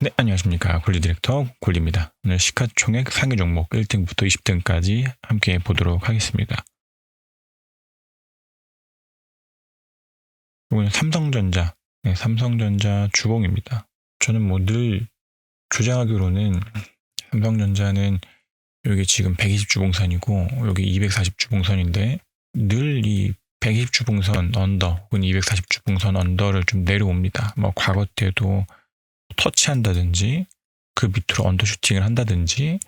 네, 안녕하십니까. 권리 디렉터 권리입니다. 오늘 시가총액 상위 종목 1등부터 20등까지 함께 보도록 하겠습니다. 이번엔 삼성전자, 삼성전자 주봉입니다. 저는 뭐 늘 주장하기로는 삼성전자는 여기 지금 120주봉선이고 여기 240주봉선인데 늘 이 120주봉선 언더 혹은 240주봉선 언더를 좀 내려옵니다. 뭐 과거 때도 터치한다든지 그 밑으로 언더슈팅을 한다든지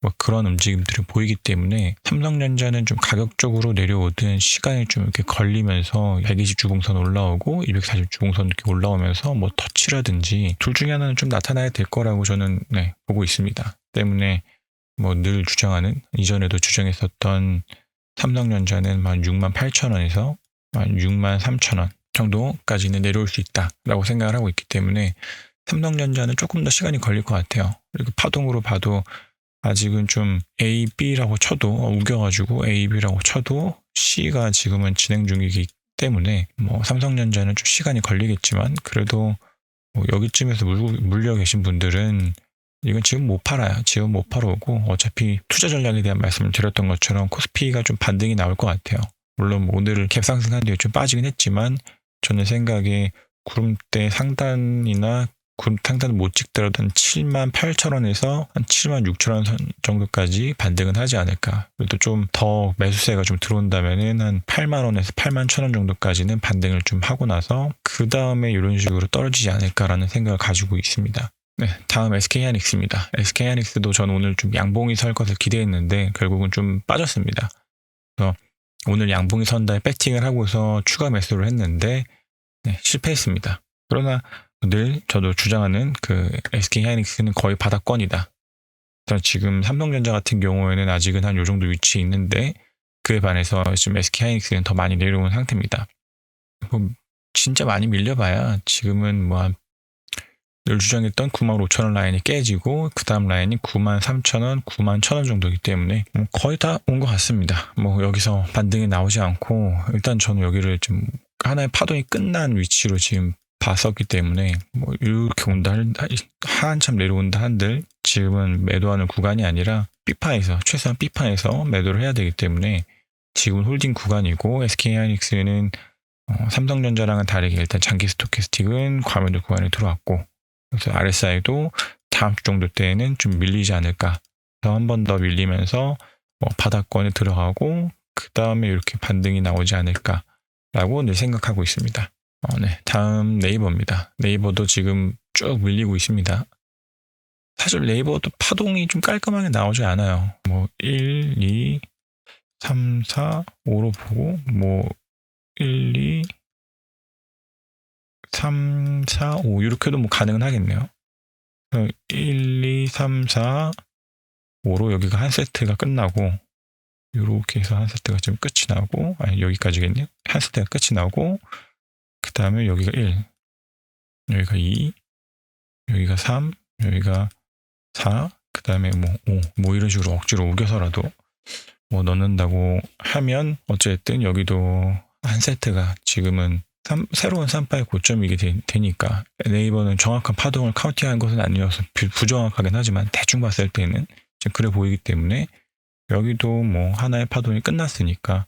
뭐 그런 움직임들이 보이기 때문에 삼성전자는 좀 가격적으로 내려오든 시간이 좀 이렇게 걸리면서 120주봉선 올라오고 240주봉선 이렇게 올라오면서 뭐 터치라든지 둘 중에 하나는 좀 나타나야 될 거라고 저는 보고 있습니다. 때문에 뭐 늘 주장하는 이전에도 주장했었던 삼성전자는 68,000원에서 63,000원 정도까지는 내려올 수 있다라고 생각을 하고 있기 때문에 삼성전자는 조금 더 시간이 걸릴 것 같아요. 그리고 파동으로 봐도 아직은 좀 A, B라고 쳐도 우겨가지고 A, B라고 쳐도 C가 지금은 진행 중이기 때문에 뭐 삼성전자는 좀 시간이 걸리겠지만 그래도 뭐 여기쯤에서 물려 계신 분들은 이건 지금 못 팔아요. 지금 못 팔아오고 어차피 투자 전략에 대한 말씀을 드렸던 것처럼 코스피가 좀 반등이 나올 것 같아요. 물론 뭐 오늘은 갭상승한 뒤에 좀 빠지긴 했지만 저는 생각에 구름대 상단이나 상단은 못 찍더라도 한 78,000원에서 한 76,000원 정도까지 반등은 하지 않을까. 그래도 좀 더 매수세가 좀 들어온다면은 한 8만원에서 81,000원 정도까지는 반등을 좀 하고 나서 그 다음에 이런 식으로 떨어지지 않을까라는 생각을 가지고 있습니다. 네, 다음 SK하이닉스입니다. SK하이닉스도 저는 오늘 좀 양봉이 설 것을 기대했는데 결국은 좀 빠졌습니다. 그래서 오늘 양봉이 선다에 배팅을 하고서 추가 매수를 했는데 실패했습니다. 그러나 늘 저도 주장하는 그 SK하이닉스는 거의 바닥권이다. 지금 삼성전자 같은 경우에는 아직은 한 요 정도 위치에 있는데 그에 반해서 지금 SK하이닉스는 더 많이 내려온 상태입니다. 진짜 많이 밀려봐야 지금은 뭐 한 늘 주장했던 95,000원 라인이 깨지고 그 다음 라인이 93,000원, 91,000원 정도이기 때문에 거의 다 온 것 같습니다. 뭐 여기서 반등이 나오지 않고 일단 저는 여기를 좀 하나의 파동이 끝난 위치로 지금 봤었기 때문에 뭐 이렇게 온다 한참 내려온다 한들 지금은 매도하는 구간이 아니라 B파에서 최소한 B파에서 매도를 해야 되기 때문에 지금 홀딩 구간이고 SK하이닉스는 삼성전자랑은 다르게 일단 장기 스토캐스틱은 과매도 구간에 들어왔고 그래서 RSI도 다음 주 정도 때에는 좀 밀리지 않을까. 한 번 더 밀리면서 바닥권에 들어가고 그 다음에 이렇게 반등이 나오지 않을까라고 늘 생각하고 있습니다. 네, 다음 네이버입니다. 네이버도 지금 쭉 밀리고 있습니다. 사실 네이버도 파동이 좀 깔끔하게 나오지 않아요. 뭐 1, 2, 3, 4, 5로 보고 뭐 1, 2, 3, 4, 5 이렇게도 뭐 가능은 하겠네요. 1, 2, 3, 4, 5로 여기가 한 세트가 끝나고 이렇게 해서 한 세트가 지금 끝이 나고 아니 여기까지겠네요. 한 세트가 끝이 나고 그 다음에 여기가 1, 여기가 2, 여기가 3, 여기가 4, 그 다음에 뭐 5, 뭐 이런 식으로 억지로 우겨서라도 뭐 넣는다고 하면 어쨌든 여기도 한 세트가 지금은 새로운 3파의 고점이게 되니까 네이버는 정확한 파동을 카운팅한 것은 아니어서 부정확하긴 하지만 대충 봤을 때는 그래 보이기 때문에 여기도 뭐 하나의 파동이 끝났으니까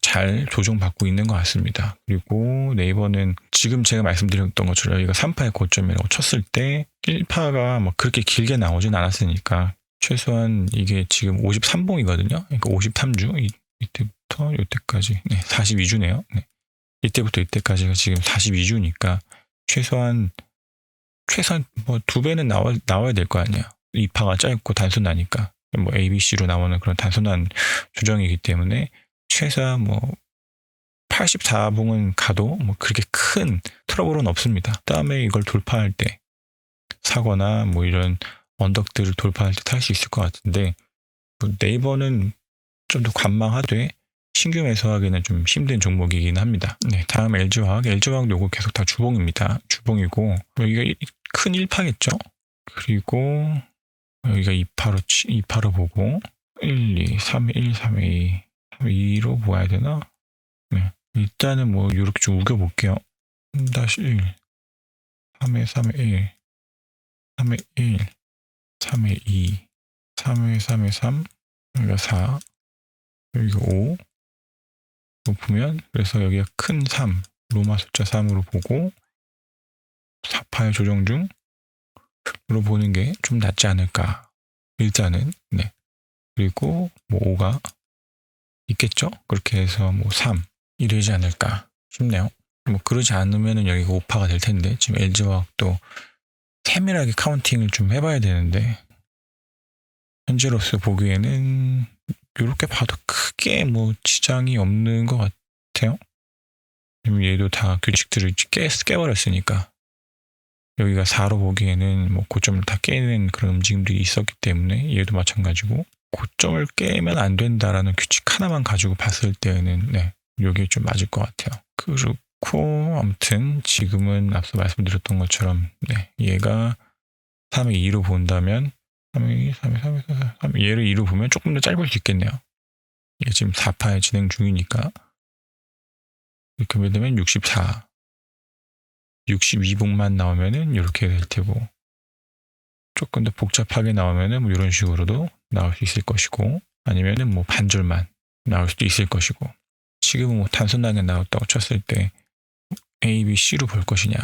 잘 조정받고 있는 것 같습니다. 그리고 네이버는 지금 제가 말씀드렸던 것처럼 여기가 3파의 고점이라고 쳤을 때 1파가 뭐 그렇게 길게 나오진 않았으니까 최소한 이게 지금 53봉이거든요. 그러니까 53주 이때부터 이때까지 42주네요. 이때부터 이때까지가 지금 42주니까 최소한 뭐 2배는 나와야 될 거 아니에요. 2파가 짧고 단순하니까 뭐 ABC로 나오는 그런 단순한 조정이기 때문에 최소한 뭐 84봉은 가도 뭐 그렇게 큰 트러블은 없습니다. 다음에 이걸 돌파할 때 사거나 뭐 이런 언덕들을 돌파할 때 탈 수 있을 것 같은데 뭐 네이버는 좀 더 관망하되 신규 매수하기는 좀 힘든 종목이긴 합니다. 네, 다음 LG화학. LG화학 요거 계속 다 주봉입니다. 주봉이고 여기가 큰 1파겠죠. 그리고 여기가 2파로 보고 1, 2, 3, 1, 3, 2, 2로 보아야 되나? 네, 일단은 뭐 이렇게 좀 우겨볼게요. 3-1, 3에 3에 1, 3의 1, 3의 2, 3의 3의 3, 여기가 4, 여기가 5. 이거 보면 그래서 여기가 큰 3, 로마 숫자 3으로 보고 4파의 조정 중으로 보는 게 좀 낫지 않을까. 일단은 네. 그리고 뭐 5가 있겠죠? 그렇게 해서 뭐 3 이러지 않을까 싶네요. 뭐 그러지 않으면은 여기가 5파가 될 텐데 지금 LG화학도 세밀하게 카운팅을 좀 해봐야 되는데 현재로서 보기에는 이렇게 봐도 크게 뭐 지장이 없는 것 같아요. 얘도 다 규칙들을 깨버렸으니까 여기가 4로 보기에는 뭐 고점을 다 깨는 그런 움직임들이 있었기 때문에 얘도 마찬가지고 고점을 깨면 안 된다라는 규칙 하나만 가지고 봤을 때는 네, 이게 좀 맞을 것 같아요. 그렇고 아무튼 지금은 앞서 말씀드렸던 것처럼 네, 얘가 3의 2로 본다면 3의 2, 3의 3의 3, 3 얘를 2로 보면 조금 더 짧을 수 있겠네요. 이게 지금 4파에 진행 중이니까 이렇게 보면 되면 64 62봉만 나오면은 이렇게 될 테고 조금 더 복잡하게 나오면은 뭐 이런 식으로도 나올 수 있을 것이고 아니면은 뭐 반절만 나올 수도 있을 것이고 지금은 뭐 단순하게 나왔다고 쳤을 때 A, B, C로 볼 것이냐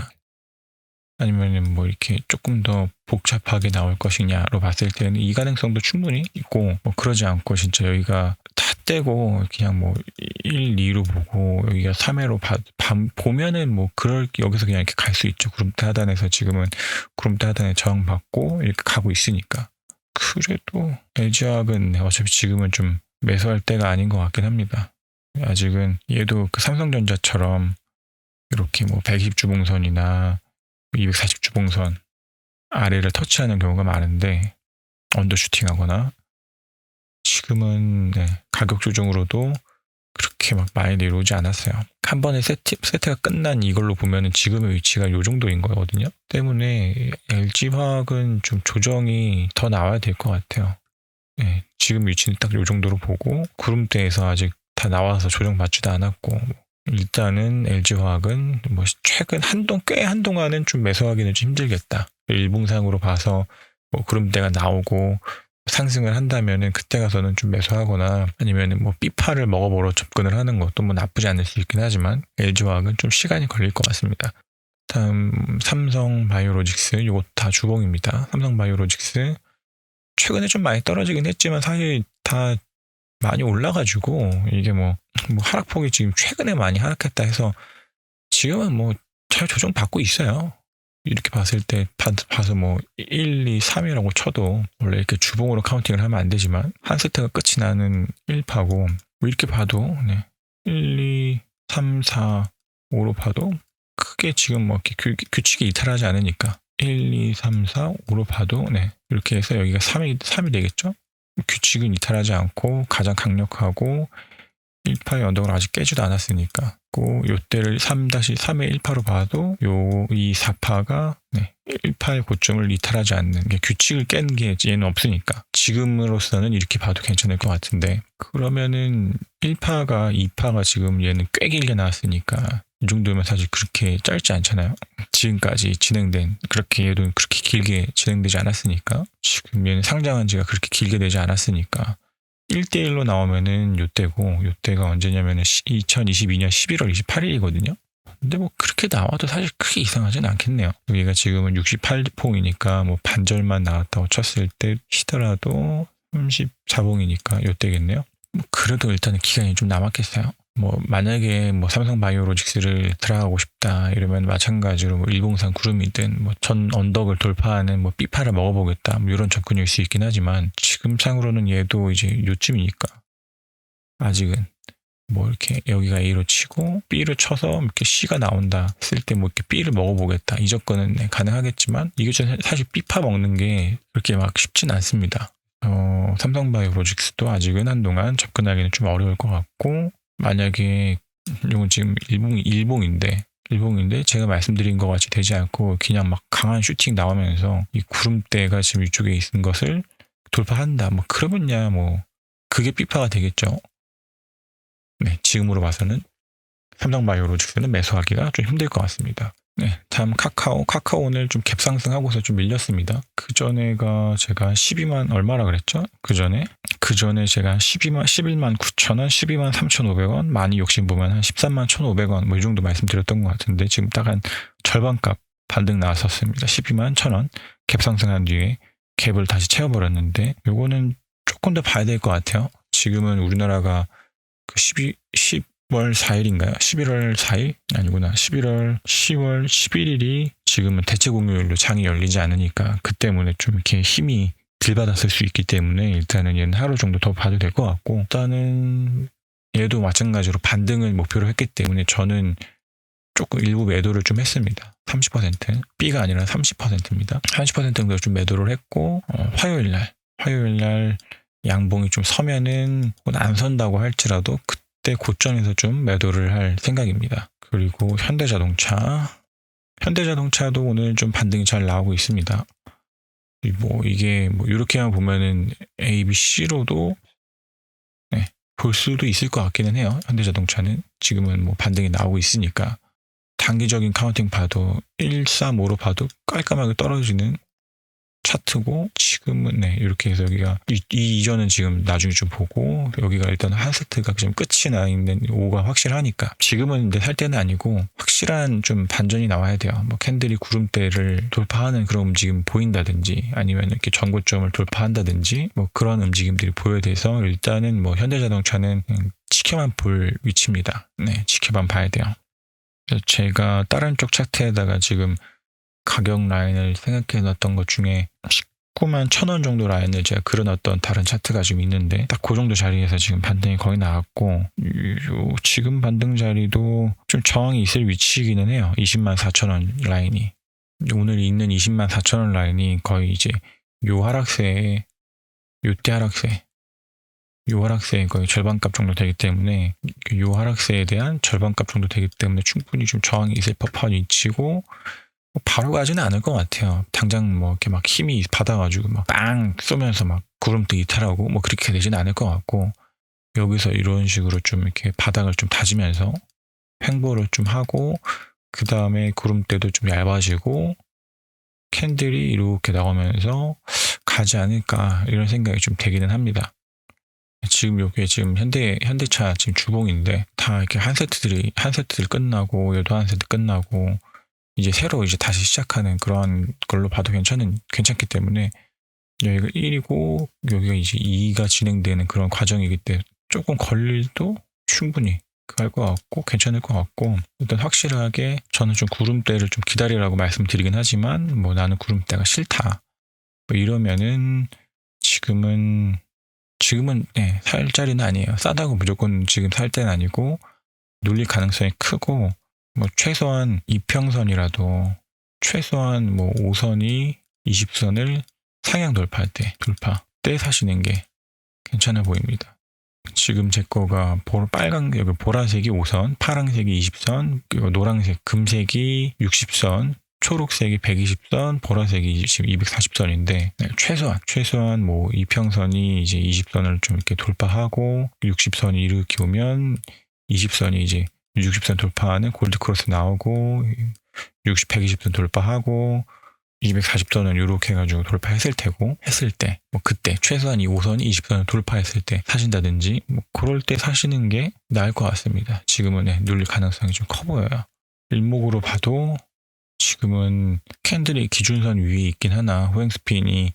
아니면은 뭐 이렇게 조금 더 복잡하게 나올 것이냐로 봤을 때는 이 가능성도 충분히 있고 뭐 그러지 않고 진짜 여기가 다 떼고 그냥 뭐 1, 2로 보고 여기가 3회로 보면은 뭐 여기서 그냥 이렇게 갈 수 있죠. 구름대 하단에서 지금은 구름대 하단에 저항받고 이렇게 가고 있으니까 그래도 LG화학은 어차피 지금은 좀 매수할 때가 아닌 것 같긴 합니다. 아직은 얘도 그 삼성전자처럼 이렇게 뭐 120주봉선이나 240주봉선 아래를 터치하는 경우가 많은데 언더슈팅하거나 지금은 네, 가격 조정으로도 그렇게 막 많이 내려오지 않았어요. 한 번에 세트가 끝난 이걸로 보면은 지금의 위치가 이 정도인 거거든요. 때문에 LG화학은 좀 조정이 더 나와야 될 것 같아요. 네, 지금 위치는 딱 이 정도로 보고 구름대에서 아직 다 나와서 조정받지도 않았고 일단은 LG화학은 뭐 최근 꽤 한동안은 좀 매수하기는 좀 힘들겠다. 일봉상으로 봐서 뭐 구름대가 나오고 상승을 한다면은 그때 가서는 좀 매수하거나 아니면은 뭐 B파를 먹어보러 접근을 하는 것도 뭐 나쁘지 않을 수 있긴 하지만 LG화학은 좀 시간이 걸릴 것 같습니다. 다음 삼성바이오로직스 이거 다 주봉입니다. 삼성바이오로직스 최근에 좀 많이 떨어지긴 했지만 사실 다 많이 올라가지고 이게 뭐 하락폭이 지금 최근에 많이 하락했다 해서 지금은 뭐 잘 조정받고 있어요. 이렇게 봤을 때 봐서 뭐 1, 2, 3이라고 쳐도 원래 이렇게 주봉으로 카운팅을 하면 안 되지만 한 세트가 끝이 나는 1파고 뭐 이렇게 봐도 네. 1, 2, 3, 4, 5로 봐도 크게 지금 뭐 이렇게 규칙이 이탈하지 않으니까 1, 2, 3, 4, 5로 봐도 네. 이렇게 해서 여기가 3이 되겠죠? 규칙은 이탈하지 않고 가장 강력하고 1파의 언덕을 아직 깨지도 않았으니까 요때를 3-3의 1파로 봐도 이 4파가 네, 1파의 고점을 이탈하지 않는 게 규칙을 깬 게 얘는 없으니까 지금으로서는 이렇게 봐도 괜찮을 것 같은데 그러면은 1파가 2파가 지금 얘는 꽤 길게 나왔으니까 이 정도면 사실 그렇게 짧지 않잖아요. 지금까지 진행된 그렇게 얘도 그렇게 길게 진행되지 않았으니까 지금 얘는 상장한 지가 그렇게 길게 되지 않았으니까 1대1로 나오면은 요때가 언제냐면은 2022년 11월 28일이거든요. 근데 뭐 그렇게 나와도 사실 크게 이상하진 않겠네요. 여기가 지금은 68봉이니까 뭐 반절만 나왔다고 쳤을 때 시더라도 34봉이니까 요때겠네요. 뭐 그래도 일단은 기간이 좀 남았겠어요. 뭐 만약에 뭐 삼성바이오로직스를 들어가고 싶다 이러면 마찬가지로 뭐 일봉상 구름이든 뭐 전 언덕을 돌파하는 뭐 B파를 먹어보겠다 뭐 이런 접근일 수 있긴 하지만 지금 상으로는 얘도 이제 요쯤이니까 아직은 뭐 이렇게 여기가 A로 치고 B를 쳐서 이렇게 C가 나온다 했을 때 뭐 이렇게 B를 먹어보겠다 이 접근은 네, 가능하겠지만 이게 사실 B파 먹는 게 그렇게 막 쉽진 않습니다. 삼성바이오로직스도 아직은 한동안 접근하기는 좀 어려울 것 같고 만약에 이건 지금 일봉인데 제가 말씀드린 것 같이 되지 않고 그냥 막 강한 슈팅 나오면서 이 구름대가 지금 이쪽에 있는 것을 돌파한다 뭐 그러면야 뭐 그게 B파가 되겠죠. 네, 지금으로 봐서는 삼성바이오로직스는 매수하기가 좀 힘들 것 같습니다. 네, 다음 카카오 오늘 좀 갭상승하고서 좀 밀렸습니다. 그 전에가 제가 12만 얼마라 그랬죠? 그 전에 제가 11만 9천원, 12만 3,500원, 많이 욕심 보면 한 13만 1,500원 뭐 이 정도 말씀드렸던 것 같은데 지금 딱 한 절반값 반등 나왔었습니다. 12만 1,000원 갭상승한 뒤에 갭을 다시 채워버렸는데 요거는 조금 더 봐야 될 것 같아요. 지금은 우리나라가 그 10월 4일인가요? 11월 4일? 아니구나. 10월 11일이 지금은 대체 공휴일로 장이 열리지 않으니까 그 때문에 좀 이렇게 힘이 덜 받았을 수 있기 때문에 일단은 얘는 하루 정도 더 봐도 될 것 같고, 일단은 얘도 마찬가지로 반등을 목표로 했기 때문에 저는 조금 일부 매도를 좀 했습니다. 30%. B가 아니라 30%입니다. 30% 정도 좀 매도를 했고, 화요일날 양봉이 좀 서면은 안 선다고 할지라도 그때 고점에서 좀 매도를 할 생각입니다. 그리고 현대자동차도 오늘 좀 반등이 잘 나오고 있습니다. 이게 이렇게만 보면은 A, B, C로도 볼 수도 있을 것 같기는 해요. 현대자동차는 지금은 반등이 나오고 있으니까 단기적인 카운팅 봐도 135로 봐도 깔끔하게 떨어지는 차트고, 지금은 이렇게 해서 여기가 이전은 지금 나중에 좀 보고, 여기가 일단 한 세트가 지금 끝이 나 있는 5가 확실하니까 지금은 살 때는 아니고 확실한 좀 반전이 나와야 돼요. 캔들이 구름대를 돌파하는 그런 움직임 보인다든지, 아니면 이렇게 전고점을 돌파한다든지 그런 움직임들이 보여야 돼서 일단은 현대자동차는 지켜만 볼 위치입니다. 지켜만 봐야 돼요. 그래서 제가 다른 쪽 차트에다가 지금 가격 라인을 생각해 놨던 것 중에 19만 1,000원 정도 라인을 제가 그려놨던 다른 차트가 지금 있는데, 딱 그 정도 자리에서 지금 반등이 거의 나왔고, 지금 반등 자리도 좀 저항이 있을 위치이기는 해요. 20만 4,000원 라인이. 오늘 있는 20만 4,000원 라인이 거의 이제 요 하락세의 거의 절반값 정도 되기 때문에, 요 하락세에 대한 절반값 정도 되기 때문에 충분히 좀 저항이 있을 법한 위치고, 바로 가지는 않을 것 같아요. 당장 이렇게 힘이 받아가지고 빵 쏘면서 구름대 이탈하고 그렇게 되지는 않을 것 같고, 여기서 이런 식으로 좀 이렇게 바닥을 좀 다지면서 횡보를 좀 하고, 그 다음에 구름대도 좀 얇아지고 캔들이 이렇게 나오면서 가지 않을까, 이런 생각이 좀 되기는 합니다. 지금 요게 지금 현대차 지금 주봉인데 다 이렇게 한 세트들 끝나고, 얘도 한 세트 끝나고 이제 새로 다시 시작하는 그런 걸로 봐도 괜찮기 때문에, 여기가 1이고 여기가 이제 2가 진행되는 그런 과정이기 때문에 조금 걸릴도 충분히 할 것 같고 괜찮을 것 같고, 일단 확실하게 저는 좀 구름대를 좀 기다리라고 말씀드리긴 하지만 나는 구름대가 싫다 이러면은 지금은 살 자리는 아니에요. 싸다고 무조건 지금 살 때는 아니고, 눌릴 가능성이 크고, 최소한 이평선이라도 최소한 5선이 20선을 상향 돌파할 때 사시는 게 괜찮아 보입니다. 지금 제 거가 여기 보라색이 5선, 파란색이 20선, 그리고 노란색, 금색이 60선, 초록색이 120선, 보라색이 지금 240선인데, 최소한 이평선이 이제 20선을 좀 이렇게 돌파하고 60선이 이렇게 오면 20선이 이제 60선 돌파하는 골드크로스 나오고, 120선 돌파하고 240선은 이렇게 해가지고 돌파했을 때 그때 최소한 이 5선이 20선을 돌파했을 때 사신다든지 그럴 때 사시는 게 나을 것 같습니다. 지금은 눌릴 가능성이 좀 커 보여요. 일목으로 봐도 지금은 캔들이 기준선 위에 있긴 하나 호행스핀이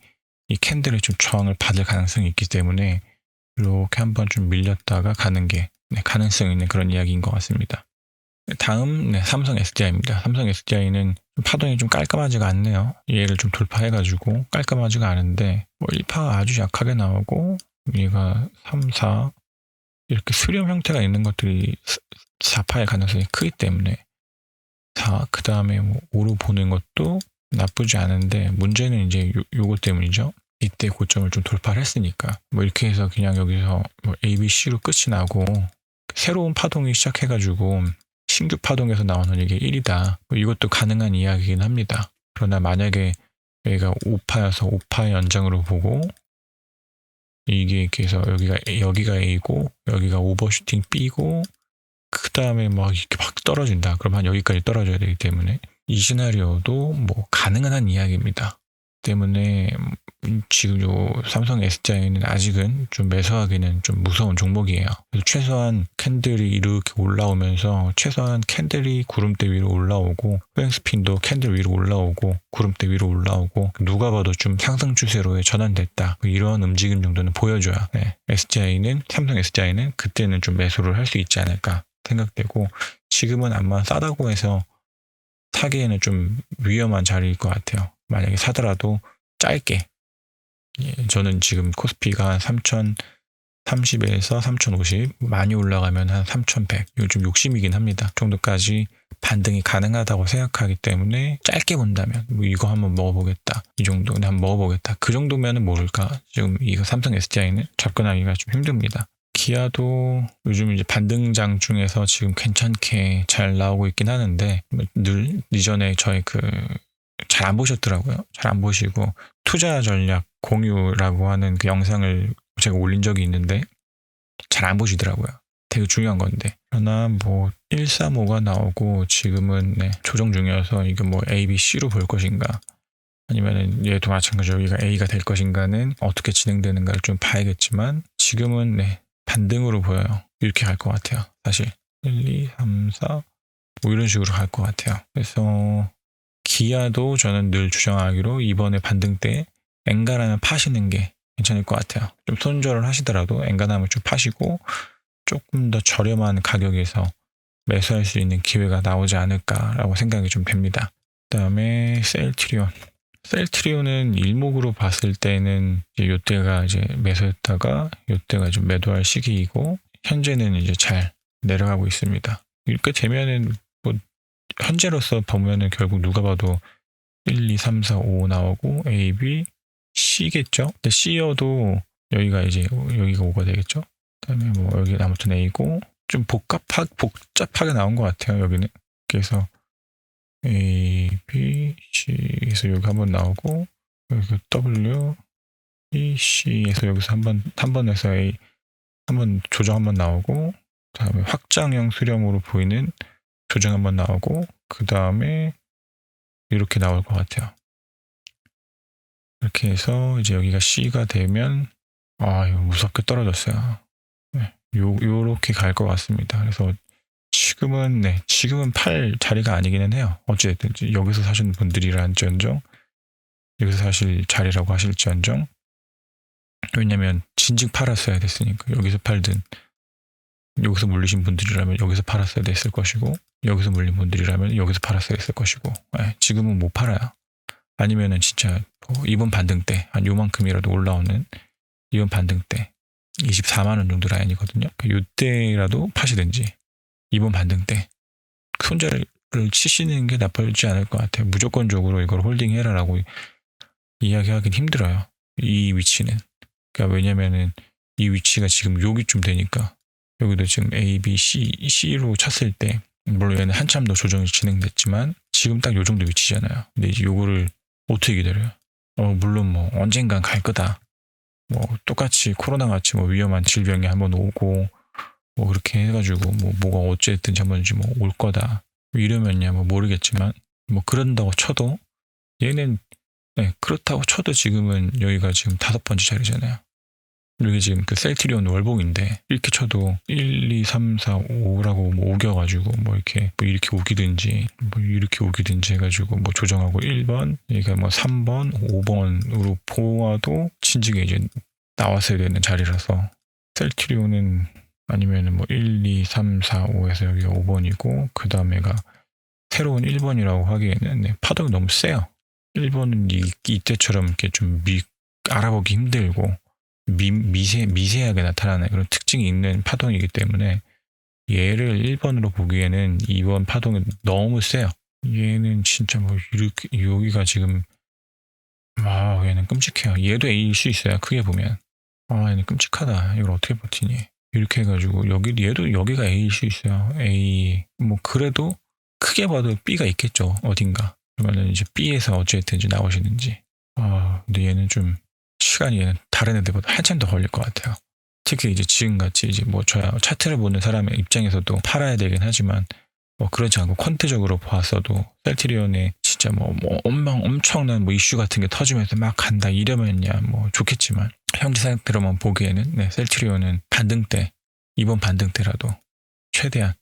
이 캔들의 좀 저항을 받을 가능성이 있기 때문에 이렇게 한번 좀 밀렸다가 가는 게 가능성 있는 그런 이야기인 것 같습니다. 다음 삼성 SDI입니다. 삼성 SDI는 파동이 좀 깔끔하지가 않네요. 얘를 좀 돌파해가지고 깔끔하지가 않은데 1파가 아주 약하게 나오고, 얘가 3, 4 이렇게 수렴 형태가 있는 것들이 4파의 가능성이 크기 때문에 4, 그 다음에 5로 보는 것도 나쁘지 않은데, 문제는 이제 요거 때문이죠. 이때 고점을 좀 돌파를 했으니까 이렇게 해서 그냥 여기서 A, B, C로 끝이 나고 새로운 파동이 시작해가지고 신규 파동에서 나오는 이게 1이다. 이것도 가능한 이야기이긴 합니다. 그러나 만약에 여기가 5파여서 5파의 연장으로 보고, 이게 이렇게 해서 여기가 A고 여기가 오버슈팅 B고 그 다음에 이렇게 막 떨어진다. 그럼 한 여기까지 떨어져야 되기 때문에 이 시나리오도 뭐 가능은 한 이야기입니다. 때문에 지금 요 삼성 SDI는 아직은 좀 매수하기는 좀 무서운 종목이에요. 그래서 최소한 캔들이 이렇게 올라오면서 최소한 캔들이 구름대 위로 올라오고 프랭스핀도 캔들 위로 올라오고 구름대 위로 올라오고 누가 봐도 좀 상승 추세로에 전환됐다. 이런 움직임 정도는 보여줘야 SDI는 삼성 SDI는 그때는 좀 매수를 할 수 있지 않을까 생각되고 지금은 아마 싸다고 해서 사기에는 좀 위험한 자리일 것 같아요. 만약에 사더라도 짧게. 저는 지금 코스피가 3030에서 3050 많이 올라가면 한 3100 요즘 욕심이긴 합니다. 정도까지 반등이 가능하다고 생각하기 때문에 짧게 본다면 뭐 이거 한번 먹어보겠다. 이 정도는 한번 먹어보겠다. 그 정도면은 모를까. 지금 이거 삼성 SDI는 접근하기가 좀 힘듭니다. 기아도 요즘 이제 반등장 중에서 지금 괜찮게 잘 나오고 있긴 하는데 늘 이전에 저희 잘 안 보셨더라고요. 잘 안 보시고 투자 전략 공유라고 하는 그 영상을 제가 올린 적이 있는데 잘 안 보시더라고요. 되게 중요한 건데. 그러나 뭐 135가 나오고 지금은 조정 중이어서 이거 뭐 A, B, C로 볼 것인가 아니면은 얘도 마찬가지로 여기가 A가 될 것인가는 어떻게 진행되는가를 좀 봐야겠지만 지금은 반등으로 보여요. 이렇게 갈 것 같아요. 사실 1, 2, 3, 4 뭐 이런 식으로 갈 것 같아요. 그래서 기아도 저는 늘 주장하기로 이번에 반등 때 엔간하면 파시는 게 괜찮을 것 같아요. 좀 손절을 하시더라도 엔간하면 좀 파시고 조금 더 저렴한 가격에서 매수할 수 있는 기회가 나오지 않을까라고 생각이 좀 됩니다. 그 다음에 셀트리온은 일목으로 봤을 때는 이제 이때가 이제 매수했다가 이때가 좀 매도할 시기이고 현재는 이제 잘 내려가고 있습니다. 이렇게 되면은 뭐 현재로서 보면은 결국 누가 봐도 1, 2, 3, 4, 5 나오고 A, B, C겠죠? 근데 C여도 여기가 이제 여기가 5가 되겠죠? 그다음에 뭐 여기 아무튼 A고 좀 복잡하게 나온 것 같아요. 여기는 그래서 A, B, C에서 여기 한번 나오고 여기 W, E, C에서 여기서 한번 해서 A 한번 조정 한번 나오고 그다음에 확장형 수렴으로 보이는 조정 한번 나오고 그 다음에 이렇게 나올 것 같아요. 이렇게 해서 이제 여기가 C가 되면 이거 무섭게 떨어졌어요. 요렇게 갈 것 같습니다. 그래서 지금은 팔 자리가 아니기는 해요. 어찌됐든 여기서 사시는 분들이란지언정 여기서 사실 자리라고 하실지언정 왜냐면 진즉 팔았어야 됐으니까 여기서 팔든 여기서 물리신 분들이라면 여기서 팔았어야 됐을 것이고 여기서 물린 분들이라면 여기서 팔았어야 됐을 것이고 지금은 못 팔아요. 아니면은 진짜 이번 반등 때 한 요만큼이라도 올라오는 이번 반등 때 24만 원 정도 라인이거든요. 이때라도 파시든지 이번 반등 때 손절을 치시는 게 나쁘지 않을 것 같아요. 무조건적으로 이걸 홀딩해라라고 이야기하긴 힘들어요. 이 위치는. 그러니까 왜냐면은 이 위치가 지금 여기쯤 되니까 여기도 지금 A, B, C로 쳤을 때 물론 얘는 한참 더 조정이 진행됐지만 지금 딱 요 정도 위치잖아요. 근데 이제 요거를 어떻게 기다려요? 물론 뭐 언젠간 갈 거다. 뭐 똑같이 코로나 같이 뭐 위험한 질병이 한번 오고 뭐 그렇게 해가지고 뭐가 어쨌든 한번지 뭐 올 거다. 이러면야 뭐 모르겠지만 뭐 그런다고 쳐도 얘는 그렇다고 쳐도 지금은 여기가 지금 5번째 자리잖아요. 이게 지금 그 셀트리온 월봉인데 이렇게 쳐도 1, 2, 3, 4, 5라고 뭐 우겨가지고 뭐 이렇게 우기든지 뭐 이렇게 우기든지 해가지고 뭐 조정하고 1번 여기가 뭐 3번 5번으로 보아도 진즉에 이제 나왔어야 되는 자리라서 셀트리온은 아니면은 뭐 1, 2, 3, 4, 5에서 여기가 5번이고 그 다음에가 새로운 1번이라고 하기에는 파동이 너무 세요. 1번은 이때처럼 이렇게 좀 알아보기 힘들고 미세하게 나타나는 그런 특징이 있는 파동이기 때문에 얘를 1번으로 보기에는 2번 파동이 너무 세요. 얘는 진짜 뭐 이렇게 여기가 지금 얘는 끔찍해요. 얘도 A일 수 있어요. 크게 보면 얘는 끔찍하다. 이걸 어떻게 버티니? 이렇게 해가지고 얘도 여기가 A일 수 있어요. A 뭐 그래도 크게 봐도 B가 있겠죠. 어딘가. 그러면 이제 B에서 어찌됐든지 나오시는지. 근데 얘는 좀 시간이 얘는 다른 애들보다 한참 더 걸릴 것 같아요. 특히 이제 지금같이 이제 뭐 저야 차트를 보는 사람의 입장에서도 팔아야 되긴 하지만 그렇지 않고 퀀트적으로 보았어도 셀트리온에 진짜 엄청난 이슈 같은 게 터지면서 막 간다 이러면야 좋겠지만 현재 상태로만 보기에는 셀트리온은 반등대, 이번 반등대라도 최대한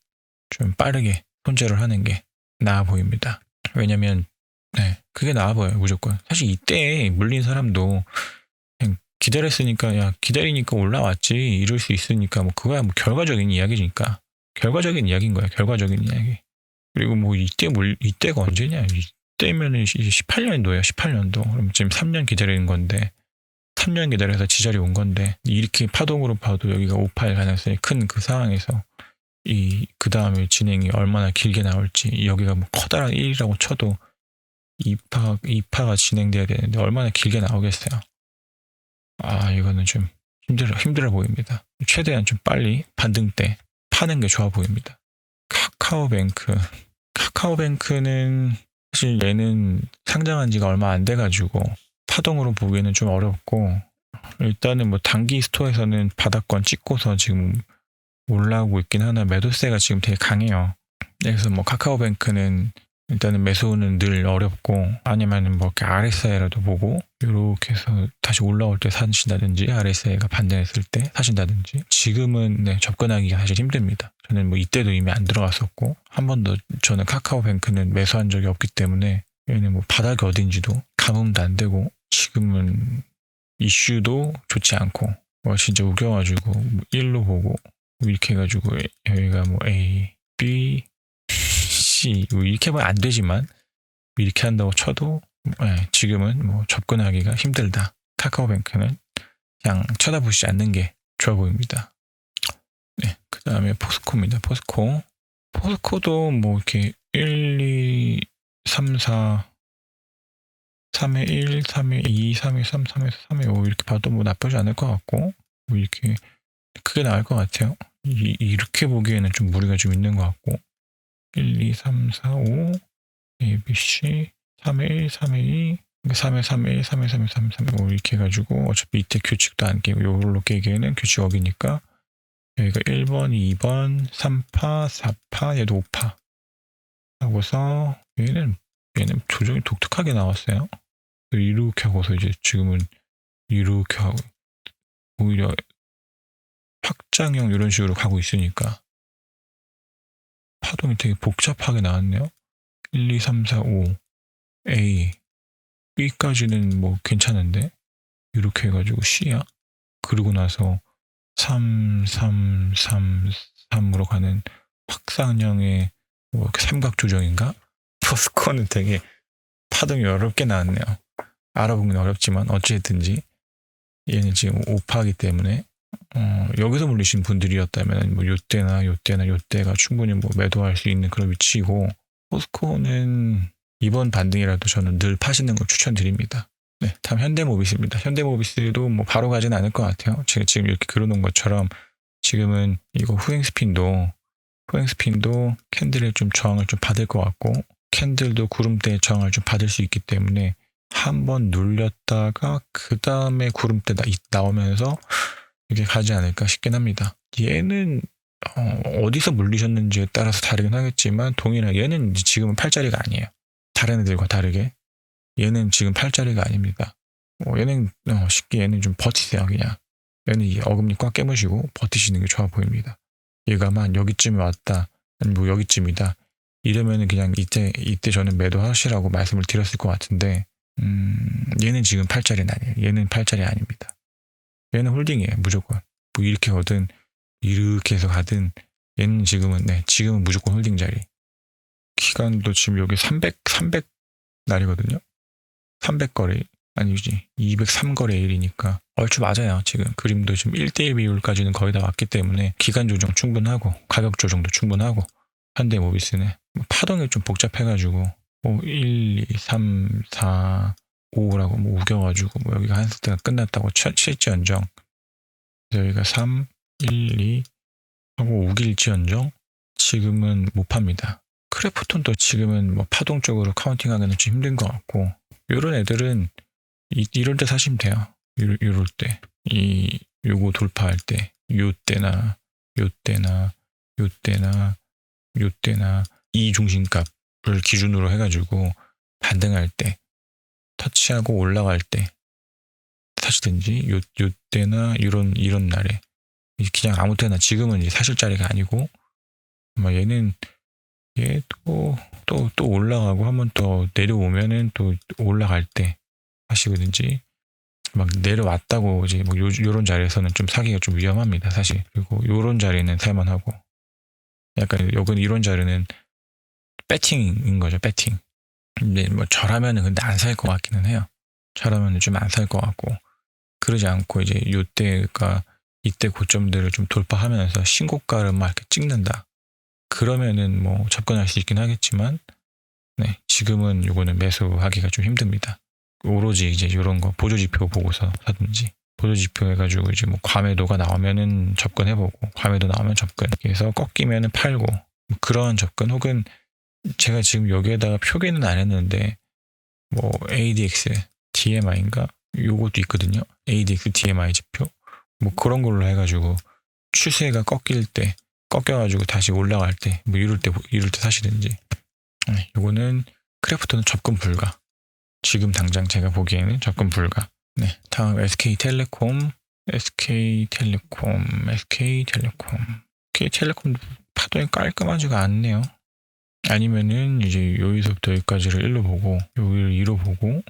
좀 빠르게 손절을 하는 게 나아 보입니다. 왜냐면 그게 나아 보여요. 무조건. 사실 이때 물린 사람도 그냥 기다렸으니까 기다리니까 올라왔지 이럴 수 있으니까 그거야 결과적인 이야기니까. 결과적인 이야기인 거야. 결과적인 이야기. 그리고 이때가 언제냐? 이때면은 18년도예요. 18년도. 그럼 지금 3년 기다리는 건데 3년 기다려서 지자리 온 건데 이렇게 파동으로 봐도 여기가 5파일 가능성이 큰 그 상황에서 그 다음에 진행이 얼마나 길게 나올지 여기가 커다란 1이라고 쳐도 2파가 진행돼야 되는데 얼마나 길게 나오겠어요. 이거는 좀 힘들어 보입니다. 최대한 좀 빨리 반등 때 파는 게 좋아 보입니다. 카카오뱅크는 사실 얘는 상장한 지가 얼마 안 돼가지고 파동으로 보기에는 좀 어렵고 일단은 단기 스토어에서는 바닥권 찍고서 지금 올라오고 있긴 하나 매도세가 지금 되게 강해요. 그래서 카카오뱅크는 일단은 매수는 늘 어렵고 아니면은 이렇게 RSI라도 보고 이렇게 해서 다시 올라올 때 사신다든지 RSI가 반등했을 때 사신다든지 지금은 접근하기가 사실 힘듭니다. 저는 이때도 이미 안 들어갔었고 한 번도 저는 카카오뱅크는 매수한 적이 없기 때문에 얘는 바닥이 어딘지도 감음도 안 되고 지금은 이슈도 좋지 않고 진짜 우겨가지고 1로 보고 이렇게 해가지고 여기가 A, B, C 이렇게 하면 안 되지만 이렇게 한다고 쳐도 지금은 접근하기가 힘들다. 카카오뱅크는 그냥 쳐다보시지 않는 게 좋아 보입니다. 그 다음에 포스코입니다. 포스코도 이렇게 1, 2, 3, 4 3회 1, 3회 2, 3회 3, 3회 3회 5 이렇게 봐도 나쁘지 않을 것 같고 이렇게 크게 나올 것 같아요. 이렇게 보기에는 좀 무리가 좀 있는 것 같고 1, 2, 3, 4, 5 A, B, C 3회 1, 3회 2 3회 3회 1, 3회 3회 3회 3회 5 이렇게 해가지고 어차피 밑에 규칙도 안 깨고 요걸로 깨기에는 규칙 어기니까 여기가 1번, 2번, 3파, 4파 얘도 5파 하고서 얘는 조정이 독특하게 나왔어요. 이렇게 하고서 이제 지금은 이렇게 하고 오히려 확장형 이런 식으로 가고 있으니까 파동이 되게 복잡하게 나왔네요. 1, 2, 3, 4, 5 A B까지는 괜찮은데 이렇게 해가지고 C야. 그러고 나서 3, 3, 3, 3으로 가는 확산형의 삼각 조정인가? 포스코는 되게 파동이 어렵게 나왔네요. 알아보면 어렵지만 어찌됐든지 얘는 지금 5파이기 때문에 여기서 물리신 분들이었다면 요때가 충분히 매도할 수 있는 그런 위치이고 포스코는 이번 반등이라도 저는 늘 파시는 걸 추천드립니다. 다음 현대모비스입니다. 현대모비스도 바로 가진 않을 것 같아요. 제가 지금 이렇게 그려놓은 것처럼 지금은 이거 후행 스핀도 캔들에 좀 저항을 좀 받을 것 같고 캔들도 구름대에 저항을 좀 받을 수 있기 때문에 한번 눌렸다가 그 다음에 구름대 나오면서 이렇게 가지 않을까 싶긴 합니다. 얘는 어디서 물리셨는지에 따라서 다르긴 하겠지만 동일하게 얘는 지금은 팔자리가 아니에요. 다른 애들과 다르게 얘는 지금 팔자리가 아닙니다. 얘는 쉽게 얘는 좀 버티세요. 그냥 얘는 이 어금니 꽉 깨무시고 버티시는 게 좋아 보입니다. 얘가만 여기쯤에 왔다 아니면 여기쯤이다 이러면은 그냥 이때 저는 매도하시라고 말씀을 드렸을 것 같은데 얘는 지금 팔자리는 아니에요. 얘는 팔자리 아닙니다. 얘는 홀딩이에요. 무조건 이렇게 오든 이렇게 해서 가든 얘는 지금은 무조건 홀딩 자리. 기간도 지금 여기 300 날이거든요. 300거래 아니지 203거래일이니까 얼추 맞아요. 지금 그림도 지금 1대1 비율까지는 거의 다 왔기 때문에 기간 조정 충분하고 가격 조정도 충분하고 현대모비스는 파동이 좀 복잡해가지고 1, 2, 3, 4, 5라고 우겨가지고 여기가 한 세트가 끝났다고 칠지언정 여기가 3, 1, 2 하고 우길지언정 지금은 못 팝니다. 크래프톤도 지금은 파동적으로 카운팅하기는 좀 힘든 것 같고 이런 애들은 이럴 때 사시면 돼요. 이럴 때 요거 돌파할 때 요때나 이 중심값을 기준으로 해가지고 반등할 때, 터치하고 올라갈 때 사시든지, 요때나 이런 날에 그냥 아무 때나, 지금은 이제 사실 자리가 아니고 아마 얘도 또 올라가고 한번 더 내려오면은 또 올라갈 때 하시든지, 막 내려왔다고 이제 뭐 요런 자리에서는 좀 사기가 좀 위험합니다, 사실. 그리고 요런 자리는 살만하고, 약간 요건 이런 자리는 배팅인 거죠, 배팅. 근데 뭐 저라면은 근데 안 살 것 같기는 해요. 저라면은 좀 안 살 것 같고, 그러지 않고 이제 요때가 이때 고점들을 좀 돌파하면서 신고가를 막 이렇게 찍는다. 그러면은 뭐 접근할 수 있긴 하겠지만, 네, 지금은 요거는 매수하기가 좀 힘듭니다. 오로지 이제 이런 거 보조지표 보고서 사든지, 보조지표 해가지고 이제 뭐 과매도가 나오면은 접근해보고, 과매도 나오면 접근, 그래서 꺾이면은 팔고, 뭐 그런 접근, 혹은 제가 지금 여기에다가 표기는 안 했는데 뭐 ADX DMI인가 요것도 있거든요. ADX DMI 지표, 뭐 그런 걸로 해가지고 추세가 꺾일 때, 꺾여가지고 다시 올라갈 때, 뭐 이럴 때 사시든지. 네, 요거는 크래프트는 접근 불가. 지금 당장 제가 보기에는 접근 불가. 네, 다음 SK텔레콤 파동이 깔끔하지가 않네요. 아니면은 이제 여기서부터 여기까지를 1로 보고, 여기를 2로 보고,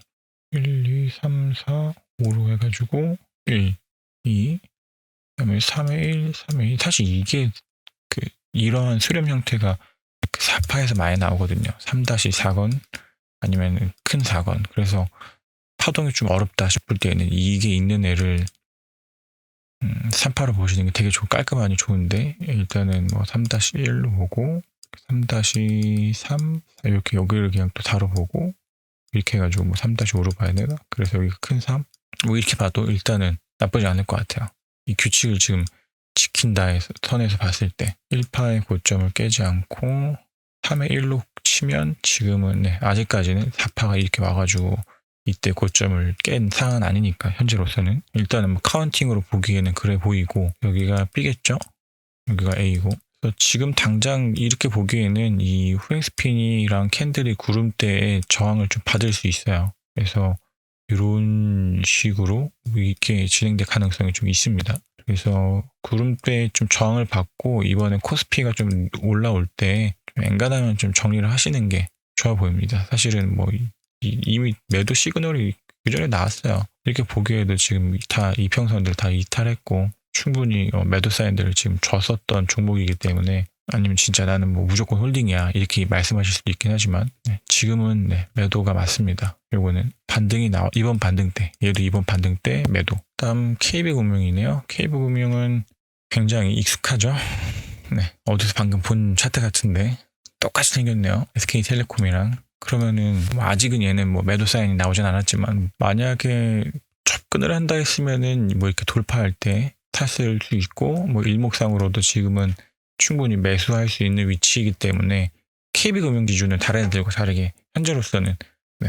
1, 2, 3, 4, 5로 해가지고 1, 2, 그다음에 3에 1, 3에 2. 사실 이게 이러한 수렴 형태가 그 4파에서 많이 나오거든요. 3-4건 아니면 큰 4건. 그래서 파동이 좀 어렵다 싶을 때는 이게 있는 애를 3파로 보시는 게 되게 깔끔하니 좋은데, 일단은 뭐 3-1로 보고, 3-3 이렇게 여기를 그냥 또 4로 보고, 이렇게 해가지고 뭐 3-5로 봐야 되나? 그래서 여기가 큰 3? 뭐 이렇게 봐도 일단은 나쁘지 않을 것 같아요. 이 규칙을 지금 지킨다 해서, 선에서 봤을 때 1파의 고점을 깨지 않고 3의 1로 치면, 지금은 아직까지는 4파가 이렇게 와가지고 이때 고점을 깬 상황은 아니니까, 현재로서는 일단은 뭐 카운팅으로 보기에는 그래 보이고, 여기가 B겠죠? 여기가 A고, 지금 당장 이렇게 보기에는 이 후행스핀이랑 캔들이 구름대에 저항을 좀 받을 수 있어요. 그래서 이런 식으로 이렇게 진행될 가능성이 좀 있습니다. 그래서 구름대에 좀 저항을 받고, 이번에 코스피가 좀 올라올 때 좀 엔간하면 좀 정리를 하시는 게 좋아 보입니다. 사실은 뭐 이미 매도 시그널이 그전에 나왔어요. 이렇게 보기에도 지금 다 이평선들 다 이탈했고, 충분히 매도 사인들을 지금 줬었던 종목이기 때문에, 아니면 진짜 나는 뭐 무조건 홀딩이야 이렇게 말씀하실 수도 있긴 하지만, 지금은 매도가 맞습니다. 요거는 반등이 이번 반등 때, 얘도 이번 반등 때 매도. 다음 KB금융이네요. KB금융은 굉장히 익숙하죠. 어디서 방금 본 차트 같은데 똑같이 생겼네요. SK텔레콤이랑. 그러면은 뭐 아직은 얘는 뭐 매도 사인이 나오진 않았지만, 만약에 접근을 한다 했으면은 뭐 이렇게 돌파할 때 탔을 수 있고, 뭐 일목상으로도 지금은 충분히 매수할 수 있는 위치이기 때문에, KB금융 기준은 다른 애들과 다르게 현재로서는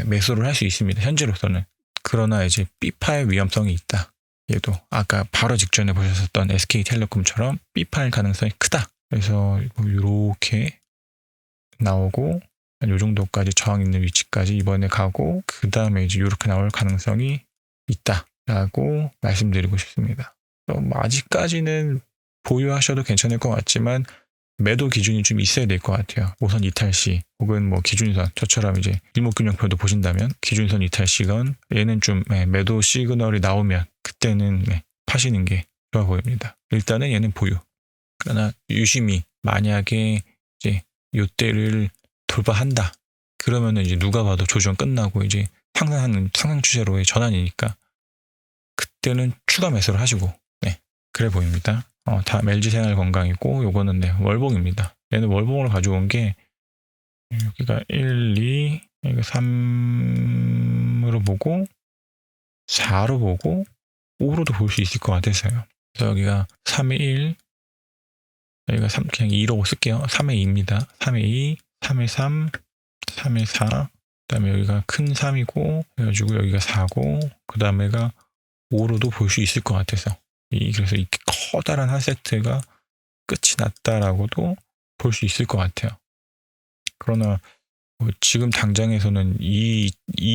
매수를 할 수 있습니다. 현재로서는. 그러나 이제 B파의 위험성이 있다. 얘도 아까 바로 직전에 보셨었던 SK텔레콤처럼 B파일 가능성이 크다. 그래서 뭐 이렇게 나오고, 요 정도까지 저항 있는 위치까지 이번에 가고, 그 다음에 이제 이렇게 나올 가능성이 있다라고 말씀드리고 싶습니다. 뭐 아직까지는 보유하셔도 괜찮을 것 같지만, 매도 기준이 좀 있어야 될 것 같아요. 우선 이탈 시, 혹은 뭐 기준선, 저처럼 이제 일목균형표도 보신다면 기준선 이탈 시건, 얘는 좀 매도 시그널이 나오면 그때는 파시는 게 좋아 보입니다. 일단은 얘는 보유. 그러나 유심히, 만약에 이제 요때를 돌파한다, 그러면은 이제 누가 봐도 조정 끝나고 이제 상승 추세로의 전환이니까, 그때는 추가 매수를 하시고, 그래 보입니다. 다음 LG생활건강이고, 요거는 월봉입니다. 얘는 월봉을 가져온 게, 여기가 1, 2, 여기가 3으로 보고, 4로 보고, 5로도 볼 수 있을 것 같아서요. 그래서 여기가 3의 1, 여기가 3, 그냥 2로 쓸게요. 3의 2입니다. 3의 2, 3의 3, 3의 4, 그 다음에 여기가 큰 3이고, 그래가지고 여기가 4고, 그 다음에가 5로도 볼 수 있을 것 같아서, 그래서 이렇게 커다란 한 세트가 끝이 났다라고도 볼 수 있을 것 같아요. 그러나 뭐 지금 당장에서는 이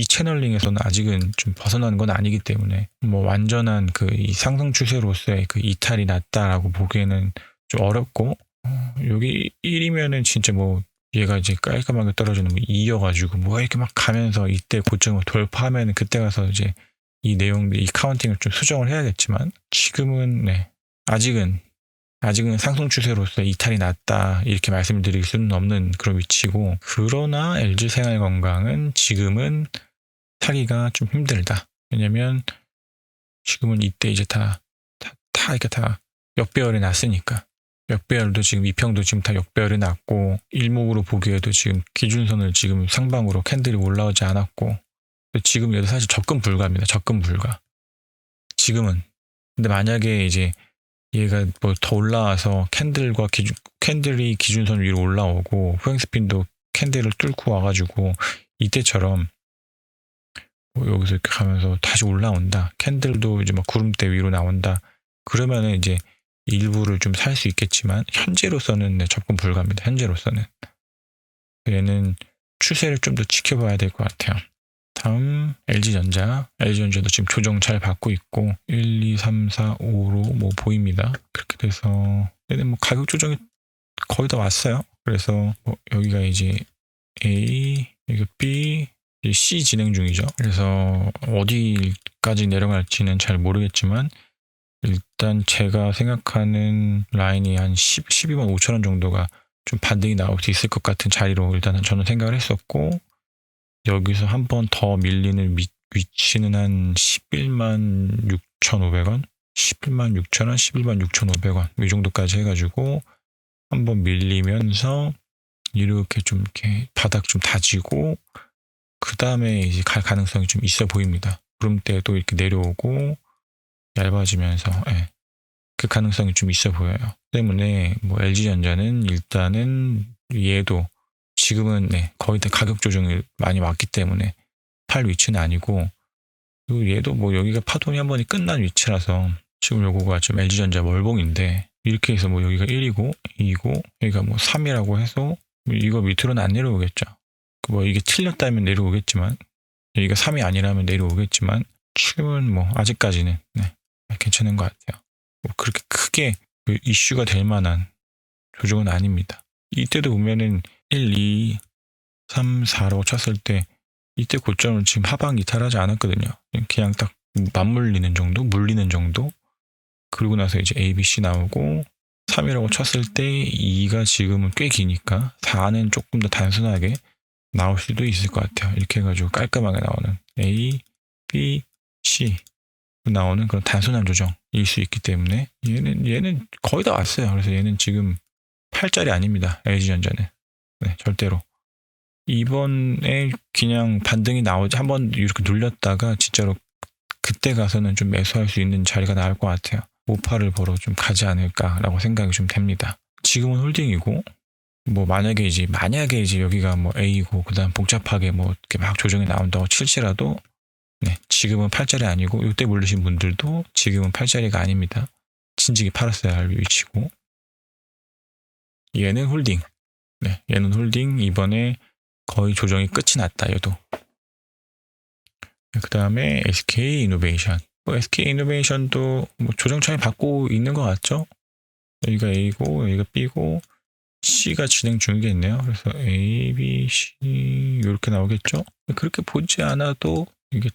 채널링에서는 아직은 좀 벗어나는 건 아니기 때문에 뭐 완전한 그 이 상승 추세로서의 그 이탈이 났다라고 보기에는 좀 어렵고, 여기 1이면은 진짜 뭐 얘가 이제 깔끔하게 떨어지는 뭐 2여가지고 뭐 이렇게 막 가면서 이때 고점을 돌파하면 그때 가서 이제 이 내용들, 이 카운팅을 좀 수정을 해야겠지만, 지금은 네, 아직은 상승 추세로서 이탈이 났다 이렇게 말씀을 드릴 수는 없는 그런 위치고, 그러나 LG생활건강은 지금은 사기가 좀 힘들다. 왜냐면 지금은 이때 이제 이렇게 다 역배열이 났으니까. 역배열도 지금 이평도 지금 다 역배열이 났고, 일목으로 보기에도 지금 기준선을 지금 상방으로 캔들이 올라오지 않았고, 지금 얘도 사실 접근 불가입니다. 접근 불가. 지금은. 근데 만약에 이제 얘가 뭐 더 올라와서 캔들이 기준선 위로 올라오고 포행스핀도 캔들을 뚫고 와가지고 이때처럼 뭐 여기서 이렇게 가면서 다시 올라온다. 캔들도 이제 막 구름대 위로 나온다. 그러면은 이제 일부를 좀 살 수 있겠지만 현재로서는 네, 접근 불가입니다. 현재로서는. 얘는 추세를 좀 더 지켜봐야 될 것 같아요. 다음 LG전자도 지금 조정 잘 받고 있고 1, 2, 3, 4, 5로 뭐 보입니다. 그렇게 돼서 얘는 뭐 가격 조정이 거의 다 왔어요. 그래서 뭐 여기가 이제 A, 여기 B, C 진행 중이죠. 그래서 어디까지 내려갈지는 잘 모르겠지만 일단 제가 생각하는 라인이 한 12만 5천 원 정도가 좀 반등이 나올 수 있을 것 같은 자리로 일단은 저는 생각을 했었고, 여기서 한 번 더 밀리는 위치는 한 11만 6,500원? 11만 6천 원, 11만 6,500원 이 정도까지 해가지고 한번 밀리면서 이렇게 좀 이렇게 바닥 좀 다지고 그 다음에 이제 갈 가능성이 좀 있어 보입니다. 구름대도 이렇게 내려오고 얇아지면서 그 가능성이 좀 있어 보여요. 때문에 뭐 LG전자는 일단은 얘도 지금은 거의 다 가격 조정이 많이 왔기 때문에 팔 위치는 아니고, 그리고 얘도 뭐 여기가 파동이 한 번이 끝난 위치라서 지금 요거가 좀 LG전자 월봉인데 이렇게 해서 뭐 여기가 1이고 2이고 여기가 뭐 3이라고 해서 이거 밑으로는 안 내려오겠죠. 뭐 이게 틀렸다면 내려오겠지만, 여기가 3이 아니라면 내려오겠지만 지금은 뭐 아직까지는 괜찮은 것 같아요. 뭐 그렇게 크게 이슈가 될 만한 조정은 아닙니다. 이때도 보면은 1, 2, 3, 4라고 쳤을 때 이때 고점을 지금 하방 이탈하지 않았거든요. 그냥 딱 맞물리는 정도, 물리는 정도. 그리고 나서 이제 A, B, C 나오고 3이라고 쳤을 때 2가 지금은 꽤 기니까 4는 조금 더 단순하게 나올 수도 있을 것 같아요. 이렇게 해가지고 깔끔하게 나오는 A, B, C 나오는 그런 단순한 조정일 수 있기 때문에 얘는 거의 다 왔어요. 그래서 얘는 지금 8짜리 아닙니다. LG전자는. 절대로. 이번에 그냥 반등이 나오지 한번 이렇게 눌렸다가 진짜로 그때 가서는 좀 매수할 수 있는 자리가 나올 것 같아요. 5파를 보러 좀 가지 않을까라고 생각이 좀 됩니다. 지금은 홀딩이고, 뭐 만약에 이제 여기가 뭐 A고 그다음 복잡하게 뭐 이렇게 막 조정이 나온다고 칠지라도 지금은 8짜리 아니고, 이때 물리신 분들도 지금은 8짜리가 아닙니다. 진즉이 팔았어야 할 위치고, 얘는 홀딩. 얘는 홀딩. 이번에 거의 조정이 끝이 났다, 얘도. 그 다음에 SK이노베이션. SK이노베이션도 뭐 조정 잘 받고 있는 것 같죠? 여기가 A고, 여기가 B고, C가 진행 중이겠네요. 그래서 A, B, C 이렇게 나오겠죠? 그렇게 보지 않아도 이게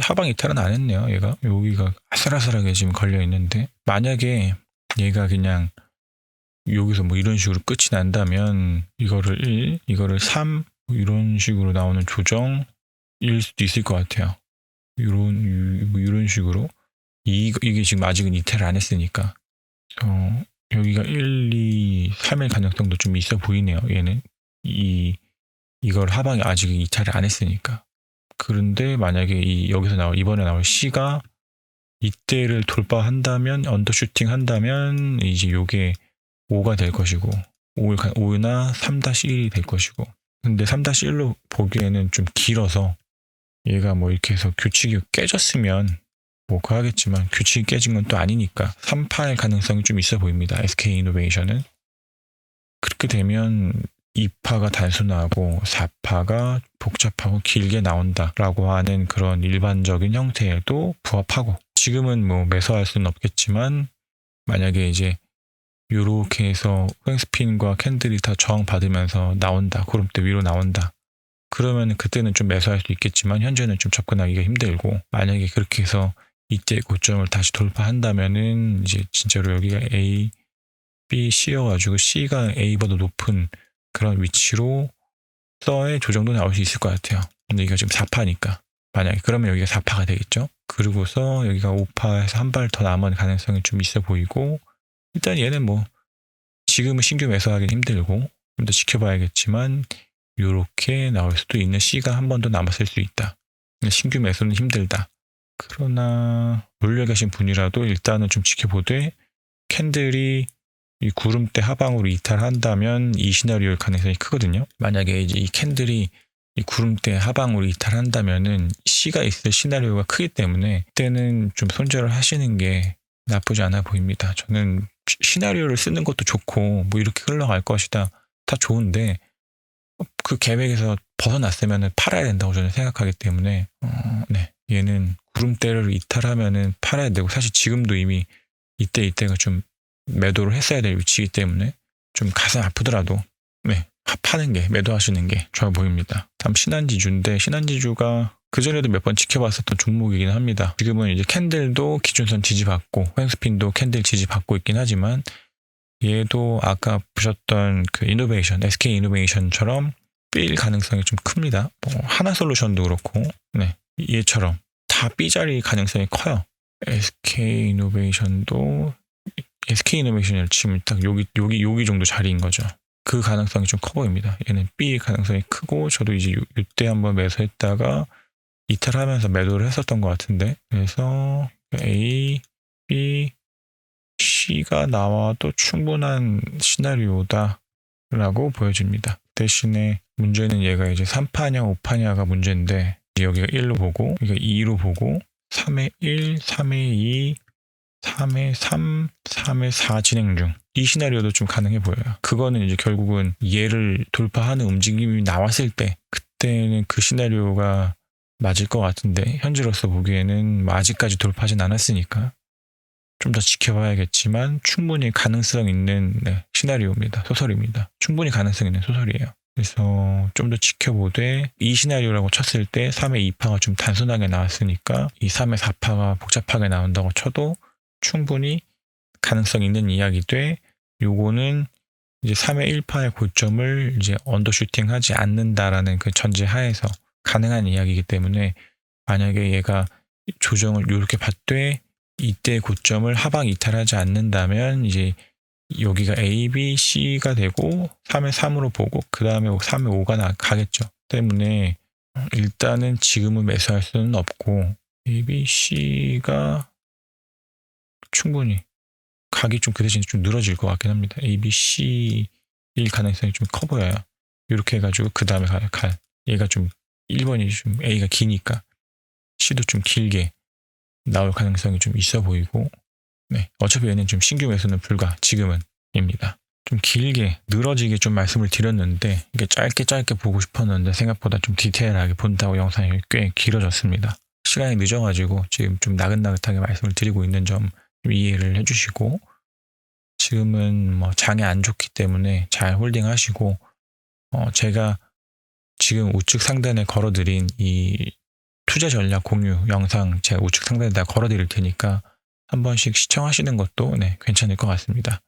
하방 이탈은 안 했네요. 얘가 여기가 아슬아슬하게 지금 걸려 있는데, 만약에 얘가 그냥 여기서 뭐 이런 식으로 끝이 난다면 이거를 1, 이거를 3 이런 식으로 나오는 조정일 수도 있을 것 같아요. 이런 식으로 이게 지금 아직은 이탈을 안 했으니까 여기가 1, 2, 3일 가능성도 좀 있어 보이네요. 얘는 이걸 하방에 아직 이탈을 안 했으니까. 그런데 만약에 이번에 나올 C가 이때를 돌파한다면, 언더슈팅 한다면 이제 요게 5가 될 것이고, 5나 3-1이 될 것이고, 근데 3-1로 보기에는 좀 길어서 얘가 뭐 이렇게 해서 규칙이 깨졌으면 뭐 하겠지만 규칙이 깨진 건 또 아니니까 3파일 가능성이 좀 있어 보입니다. SK이노베이션은. 그렇게 되면 2파가 단순하고 4파가 복잡하고 길게 나온다라고 하는 그런 일반적인 형태에도 부합하고, 지금은 뭐 매수할 수는 없겠지만 만약에 이제 요렇게 해서 횡스핀과 캔들이 다 저항받으면서 나온다, 구름대 위로 나온다, 그러면 그때는 좀 매수할 수 있겠지만 현재는 좀 접근하기가 힘들고, 만약에 그렇게 해서 이때 고점을 다시 돌파한다면은 이제 진짜로 여기가 A, B, C여가지고 C가 A보다 높은 그런 위치로 서의 조정도 나올 수 있을 것 같아요. 근데 이게 지금 4파니까 만약에 그러면 여기가 4파가 되겠죠. 그리고서 여기가 5파에서 한 발 더 남은 가능성이 좀 있어 보이고, 일단 얘는 뭐 지금은 신규 매수하기는 힘들고 좀 더 지켜봐야겠지만 요렇게 나올 수도 있는 C가 한 번 더 남았을 수 있다. 신규 매수는 힘들다. 그러나 몰려 계신 분이라도 일단은 좀 지켜보되, 캔들이 이 구름대 하방으로 이탈한다면 이 시나리오의 가능성이 크거든요. 만약에 이제 이 캔들이 이 구름대 하방으로 이탈한다면은 C가 있을 시나리오가 크기 때문에 그때는 좀 손절을 하시는 게 나쁘지 않아 보입니다. 저는 시나리오를 쓰는 것도 좋고 뭐 이렇게 흘러갈 것이다 다 좋은데, 그 계획에서 벗어났으면 팔아야 된다고 저는 생각하기 때문에 얘는 구름대를 이탈하면은 팔아야 되고, 사실 지금도 이미 이때가 좀 매도를 했어야 될 위치이기 때문에 좀 가슴 아프더라도 파는 게, 매도하시는 게 좋아 보입니다. 다음 신한지주인데, 신한지주가 그전에도 몇 번 지켜봤었던 종목이긴 합니다. 지금은 이제 캔들도 기준선 지지받고 횡스핀도 캔들 지지받고 있긴 하지만, 얘도 아까 보셨던 그 이노베이션, SK 이노베이션처럼 삘 가능성이 좀 큽니다. 뭐 하나솔루션도 그렇고 얘처럼 다 B자리 가능성이 커요. SK 이노베이션도 SK 이노베이션을 치면 딱 여기 정도 자리인 거죠. 그 가능성이 좀 커 보입니다. 얘는 B 가능성이 크고, 저도 이제 이때 한번 매수했다가 이탈하면서 매도를 했었던 것 같은데, 그래서 A, B, C가 나와도 충분한 시나리오다라고 보여집니다. 대신에 문제는 얘가 이제 3파냐 5파냐가 문제인데, 여기가 1로 보고 여기가 2로 보고 3회 1, 3회 2, 3회 3, 3회 4 진행 중, 이 시나리오도 좀 가능해 보여요. 그거는 이제 결국은 얘를 돌파하는 움직임이 나왔을 때, 그때는 그 시나리오가 맞을 것 같은데, 현재로서 보기에는 아직까지 돌파하진 않았으니까 좀 더 지켜봐야겠지만 충분히 가능성 있는 시나리오입니다. 소설입니다. 충분히 가능성 있는 소설이에요. 그래서 좀 더 지켜보되, 이 시나리오라고 쳤을 때 3회 2파가 좀 단순하게 나왔으니까 이 3회 4파가 복잡하게 나온다고 쳐도 충분히 가능성 있는 이야기되, 요거는 이제 3회 1파의 고점을 이제 언더슈팅 하지 않는다라는 그 전제 하에서 가능한 이야기이기 때문에, 만약에 얘가 조정을 이렇게 받되 이때 고점을 하방 이탈하지 않는다면 이제 여기가 A, B, C가 되고 3회 3으로 보고 그 다음에 3회 5가 가겠죠. 때문에 일단은 지금은 매수할 수는 없고, A, B, C가 충분히 각이 좀 그 대신에 좀 늘어질 것 같긴 합니다. A, B, C일 가능성이 좀 커 보여요. 이렇게 해가지고 그 다음에 얘가 좀 1번이 좀 A가 기니까 C도 좀 길게 나올 가능성이 좀 있어 보이고, 어차피 얘는 좀 신규 매수는 불가, 지금은입니다. 좀 길게 늘어지게 좀 말씀을 드렸는데, 이게 짧게 보고 싶었는데 생각보다 좀 디테일하게 본다고 영상이 꽤 길어졌습니다. 시간이 늦어가지고 지금 좀 나긋나긋하게 말씀을 드리고 있는 점 좀 이해를 해주시고, 지금은 뭐 장이 안 좋기 때문에 잘 홀딩하시고, 제가 지금 우측 상단에 걸어드린 이 투자 전략 공유 영상 제가 우측 상단에다 걸어드릴 테니까 한 번씩 시청하시는 것도 괜찮을 것 같습니다.